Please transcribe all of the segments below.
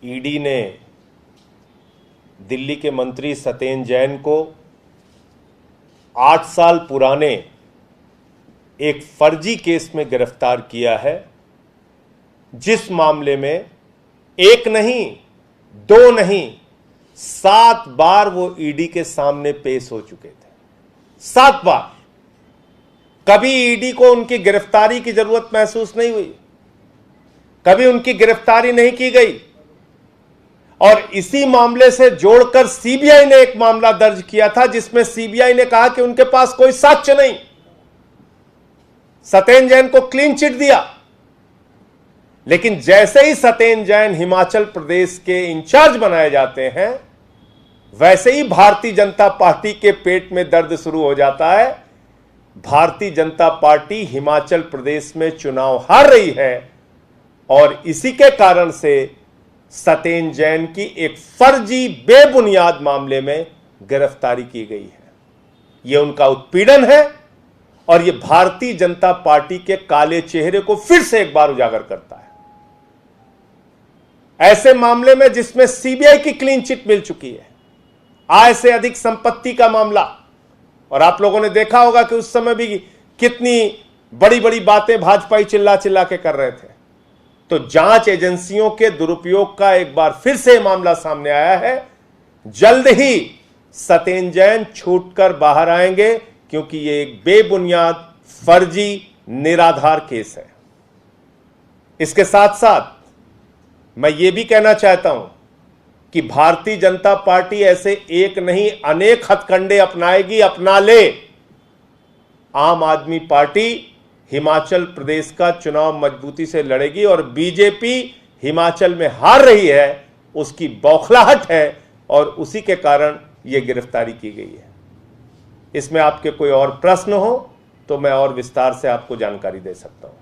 ED ने दिल्ली के मंत्री सत्येंद्र जैन को 8 साल पुराने एक फर्जी केस में गिरफ्तार किया है, जिस मामले में एक नहीं, दो नहीं, 7 बार वो ईडी के सामने पेश हो चुके थे। 7 बार। कभी ईडी को उनकी गिरफ्तारी की जरूरत महसूस नहीं हुई, कभी उनकी गिरफ्तारी नहीं की गई। और इसी मामले से जोड़कर सीबीआई ने एक मामला दर्ज किया था, जिसमें सीबीआई ने कहा कि उनके पास कोई साक्ष्य नहीं। सत्येंद्र जैन को क्लीन चिट दिया, लेकिन जैसे ही सत्येंद्र जैन हिमाचल प्रदेश के इंचार्ज बनाए जाते हैं, वैसे ही भारतीय जनता पार्टी के पेट में दर्द शुरू हो जाता है। भारतीय जनता पार्टी हिमाचल प्रदेश में चुनाव हार रही है और इसी के कारण से सत्येंद्र जैन की एक फर्जी बेबुनियाद मामले में गिरफ्तारी की गई है। यह उनका उत्पीड़न है और यह भारतीय जनता पार्टी के काले चेहरे को फिर से एक बार उजागर करता है। ऐसे मामले में जिसमें सीबीआई की क्लीन चिट मिल चुकी है, आय से अधिक संपत्ति का मामला, और आप लोगों ने देखा होगा कि उस समय भी कितनी बड़ी बड़ी बातें भाजपाई चिल्ला चिल्ला के कर रहे थे। तो जांच एजेंसियों के दुरुपयोग का एक बार फिर से मामला सामने आया है। जल्द ही सत्येंद्र जैन छूटकर बाहर आएंगे, क्योंकि यह एक बेबुनियाद, फर्जी, निराधार केस है। इसके साथ साथ मैं यह भी कहना चाहता हूं कि भारतीय जनता पार्टी ऐसे एक नहीं अनेक हथकंडे अपनाएगी, अपना ले। आम आदमी पार्टी हिमाचल प्रदेश का चुनाव मजबूती से लड़ेगी और बीजेपी हिमाचल में हार रही है, उसकी बौखलाहट है और उसी के कारण यह गिरफ्तारी की गई है। इसमें आपके कोई और प्रश्न हो तो मैं और विस्तार से आपको जानकारी दे सकता हूं।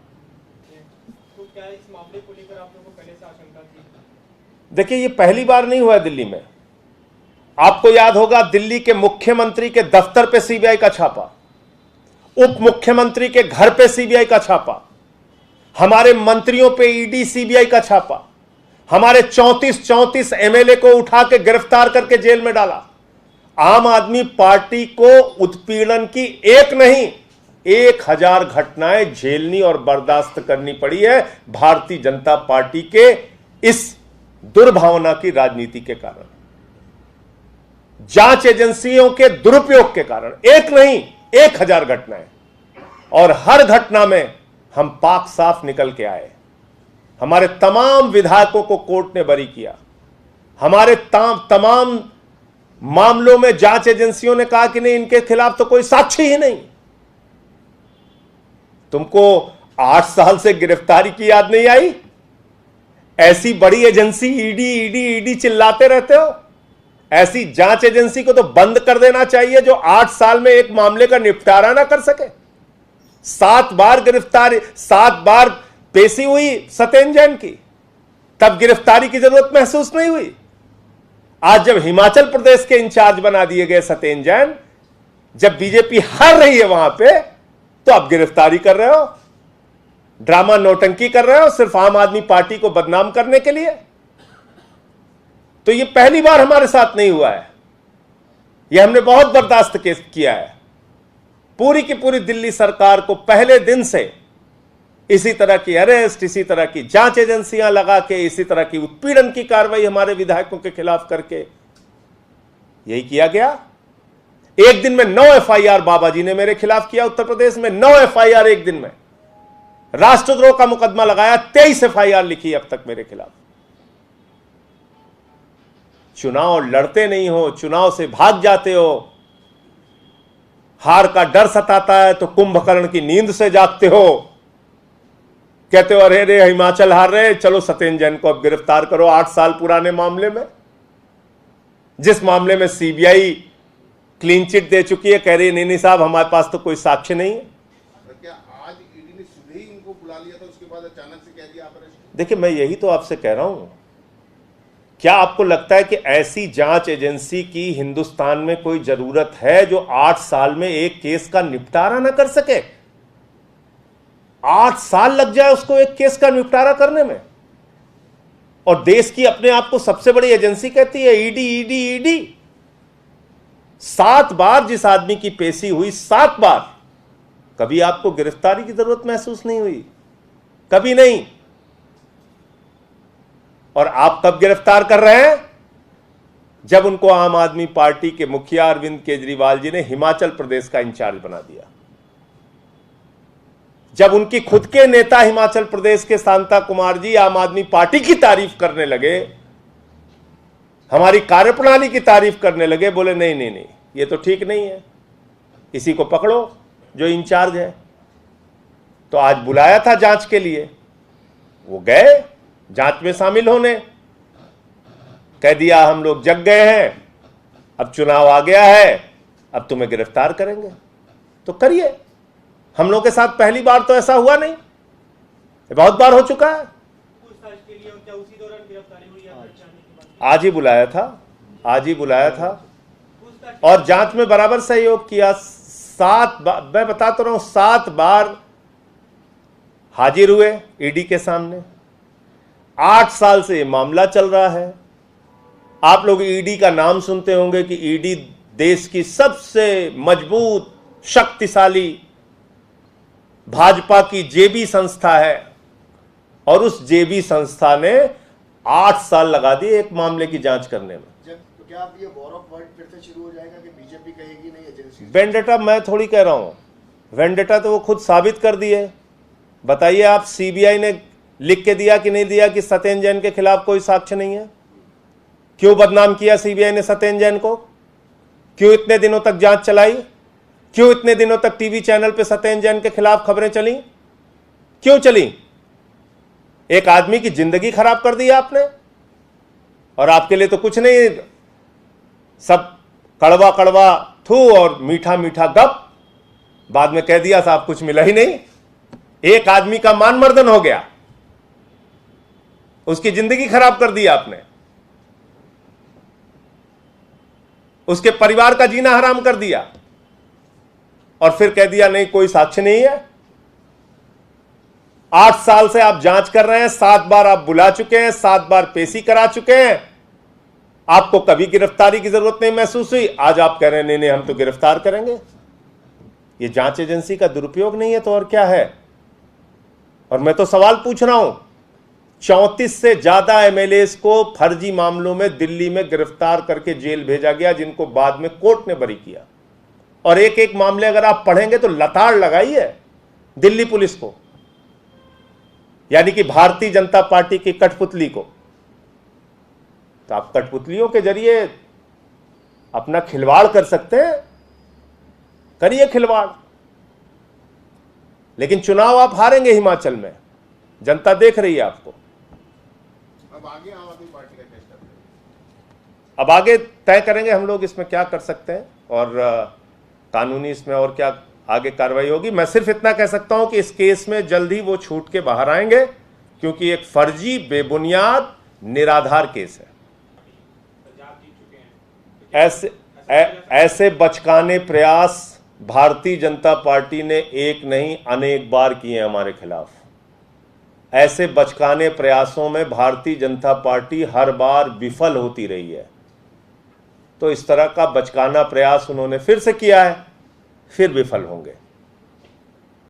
तो क्या इस मामले को लेकर आप लोगों को पहले से आशंका थी? देखिए, यह पहली बार नहीं हुआ है दिल्ली में। आपको याद होगा, दिल्ली के मुख्यमंत्री के दफ्तर पे सीबीआई का छापा, उप मुख्यमंत्री के घर पे सीबीआई का छापा, हमारे मंत्रियों पे ईडी सीबीआई का छापा, हमारे 34 एमएलए को उठा के गिरफ्तार करके जेल में डाला। आम आदमी पार्टी को उत्पीड़न की एक नहीं 1000 घटनाएं झेलनी और बर्दाश्त करनी पड़ी है भारतीय जनता पार्टी के इस दुर्भावना की राजनीति के कारण, जांच एजेंसियों के दुरुपयोग के कारण। एक नहीं 1000 घटनाएं, और हर घटना में हम पाक साफ निकल के आए। हमारे तमाम विधायकों को कोर्ट ने बरी किया। हमारे तमाम मामलों में जांच एजेंसियों ने कहा कि नहीं, इनके खिलाफ तो कोई साक्ष्य ही नहीं। तुमको 8 साल से गिरफ्तारी की याद नहीं आई? ऐसी बड़ी एजेंसी ईडी ईडी ईडी चिल्लाते रहते हो। ऐसी जांच एजेंसी को तो बंद कर देना चाहिए जो 8 साल में एक मामले का निपटारा ना कर सके। 7 बार गिरफ्तारी, 7 बार पेशी हुई सत्येंद्र जैन की, तब गिरफ्तारी की जरूरत महसूस नहीं हुई। आज जब हिमाचल प्रदेश के इंचार्ज बना दिए गए सत्येंद्र जैन, जब बीजेपी हार रही है वहां पे, तो अब गिरफ्तारी कर रहे हो, ड्रामा नौटंकी कर रहे हो सिर्फ आम आदमी पार्टी को बदनाम करने के लिए। तो यह पहली बार हमारे साथ नहीं हुआ है, यह हमने बहुत बर्दाश्त किया है। पूरी की पूरी दिल्ली सरकार को पहले दिन से इसी तरह की अरेस्ट, इसी तरह की जांच एजेंसियां लगा के, इसी तरह की उत्पीड़न की कार्रवाई हमारे विधायकों के खिलाफ करके यही किया गया। एक दिन में 9 एफआईआर बाबा जी ने मेरे खिलाफ किया। उत्तर प्रदेश में 9 एफआईआर एक दिन में। राष्ट्रद्रोह का मुकदमा लगाया, 23 एफआईआर लिखी अब तक मेरे खिलाफ। चुनाव लड़ते नहीं हो, चुनाव से भाग जाते हो। हार का डर सताता है तो कुंभकर्ण की नींद से जागते हो। कहते हो अरे रे हिमाचल हार रहे, चलो सत्येंद्र जैन को अब गिरफ्तार करो 8 साल पुराने मामले में, जिस मामले में सीबीआई क्लीन चिट दे चुकी है। कह रही नहीं साहब, हमारे पास तो कोई साक्ष्य नहीं है। क्या आज ईडी ने सुबह ही इनको बुला लिया था, उसके बाद अचानक से कह दिया आप अरेस्ट? देखिए, मैं यही तो आपसे कह रहा हूं। क्या आपको लगता है कि ऐसी जांच एजेंसी की हिंदुस्तान में कोई जरूरत है जो 8 साल में एक केस का निपटारा ना कर सके? 8 साल लग जाए उसको एक केस का निपटारा करने में। और देश की अपने आप को सबसे बड़ी एजेंसी कहती है ईडी ईडी ईडी। 7 बार जिस आदमी की पेशी हुई, 7 बार, कभी आपको गिरफ्तारी की जरूरत महसूस नहीं हुई? कभी नहीं। और आप कब गिरफ्तार कर रहे हैं? जब उनको आम आदमी पार्टी के मुखिया अरविंद केजरीवाल जी ने हिमाचल प्रदेश का इंचार्ज बना दिया। जब उनकी खुद के नेता हिमाचल प्रदेश के शांता कुमार जी आम आदमी पार्टी की तारीफ करने लगे, हमारी कार्यप्रणाली की तारीफ करने लगे, बोले नहीं नहीं नहीं, ये तो ठीक नहीं है, इसी को पकड़ो जो इंचार्ज है। तो आज बुलाया था जांच के लिए, वो गए जांच में शामिल होने, कह दिया हम लोग जग गए हैं, अब चुनाव आ गया है, अब तुम्हें गिरफ्तार करेंगे। तो करिए। हम लोग के साथ पहली बार तो ऐसा हुआ नहीं, बहुत बार हो चुका है। पूछताछ के लिए और क्या उसी दौरान गिरफ्तारी हुई है? आज ही बुलाया था, आज ही बुलाया था, और जांच में बराबर सहयोग किया। 7 बार, मैं बता तो रहा हूं, 7 बार हाजिर हुए ईडी के सामने। 8 साल से ये मामला चल रहा है। आप लोग ईडी का नाम सुनते होंगे कि ईडी देश की सबसे मजबूत, शक्तिशाली, भाजपा की जेबी संस्था है, और उस जेबी संस्था ने 8 साल लगा दिए एक मामले की जांच करने में। तो क्या आप ये वॉर ऑफ वर्ड फिर से शुरू हो जाएगा कि बीजेपी कहेगी नहीं एजेंसी? वेंडेटा मैं थोड़ी कह रहा हूं, वेंडेटा तो वो खुद साबित कर दिए। बताइए आप, सीबीआई ने लिख के दिया कि नहीं दिया कि सत्येंद्र जैन के खिलाफ कोई साक्ष्य नहीं है? क्यों बदनाम किया सीबीआई ने सत्येंद्र जैन को? क्यों इतने दिनों तक जांच चलाई? क्यों इतने दिनों तक टीवी चैनल पे सत्येंद्र जैन के खिलाफ खबरें चली? क्यों चली? एक आदमी की जिंदगी खराब कर दी आपने, और आपके लिए तो कुछ नहीं, सब कड़वा कड़वा थू और मीठा मीठा गप। बाद में कह दिया साहब कुछ मिला ही नहीं। एक आदमी का मान मर्दन हो गया, उसकी जिंदगी खराब कर दी आपने, उसके परिवार का जीना हराम कर दिया, और फिर कह दिया नहीं कोई साक्ष्य नहीं है। 8 साल से आप जांच कर रहे हैं, 7 बार आप बुला चुके हैं, 7 बार पेशी करा चुके हैं, आपको कभी गिरफ्तारी की जरूरत नहीं महसूस हुई। आज आप कह रहे हैं नहीं नहीं हम तो गिरफ्तार करेंगे। ये जांच एजेंसी का दुरुपयोग नहीं है तो और क्या है? और मैं तो सवाल पूछ रहा हूं, 34 से ज्यादा एमएलएस को फर्जी मामलों में दिल्ली में गिरफ्तार करके जेल भेजा गया, जिनको बाद में कोर्ट ने बरी किया। और एक एक मामले अगर आप पढ़ेंगे तो लताड़ लगाई है दिल्ली पुलिस को, यानी कि भारतीय जनता पार्टी की कठपुतली को। तो आप कठपुतलियों के जरिए अपना खिलवाड़ कर सकते हैं, करिए खिलवाड़, लेकिन चुनाव आप हारेंगे हिमाचल में, जनता देख रही है आपको। अब आगे आम आदमी पार्टी का क्या स्टेप है? अब आगे तय करेंगे हम लोग इसमें क्या कर सकते हैं, और कानूनी इसमें और क्या आगे कार्रवाई होगी। मैं सिर्फ इतना कह सकता हूं कि इस केस में जल्द ही वो छूट के बाहर आएंगे, क्योंकि एक फर्जी, बेबुनियाद, निराधार केस है। ऐसे बचकाने प्रयास भारतीय जनता पार्टी ने एक नहीं अनेक बार किए हमारे खिलाफ। ऐसे बचकाने प्रयासों में भारतीय जनता पार्टी हर बार विफल होती रही है। तो इस तरह का बचकाना प्रयास उन्होंने फिर से किया है, फिर विफल होंगे।